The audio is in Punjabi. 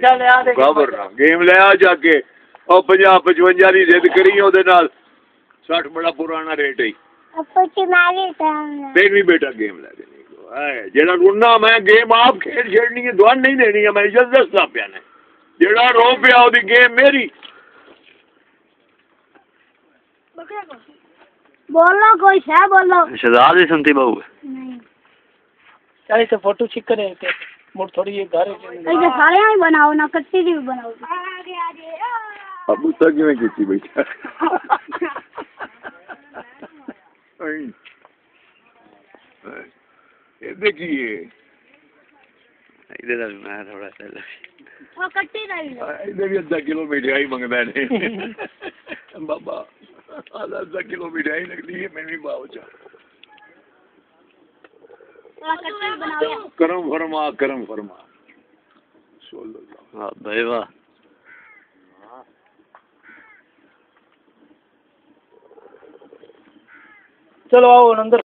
خبر نہ گیم لے آ جا کے اور 50-55 ਦੀ ਜ਼ਿੱਦ ਕਰੀ ਉਹਦੇ ਨਾਲ 60 ਬੜਾ ਪੁਰਾਣਾ ਰੇਟ ਹੈ ਫਿਰ ਵੀ ਬੇਟਾ ਗੇਮ ਲੈ ਦੇਣੀ ਜਿਹੜਾ ਰੋਣਾ ਮੈਂ ਗੇਮ ਆਪ ਖੇਡ ਛੇੜਨੀ ਹੈ ਦੁਆਨ ਨਹੀਂ ਦੇਣੀ ਹੈ ਮੈਂ ਇੱਜ਼ਤ ਦੱਸਦਾ ਪਿਆ ਨੇ ਜਿਹੜਾ ਰੋ ਪਿਆ ਉਹਦੀ ਗੇਮ ਮੇਰੀ بولو کوئی ہے بولو شہزاد بھی سنتی بہو چاہے سے فوٹو چھک کرے مڑ تھوڑی یہ گھر ایسے سارے ہی بناؤ نہ کٹی بھی بناؤ اب اس طرح کیوں کیتی بیٹا یہ دیکھیے ادھر میں تھوڑا سا وہ کٹی نہیں ادھر بھی 10 کلو مٹھائی منگتا ہے بابا 10 کلو مٹھائی لگتی ہے میں بھی باؤ چاہ کرم فرما کرم فرما بھائی واہ چلو آؤ اندر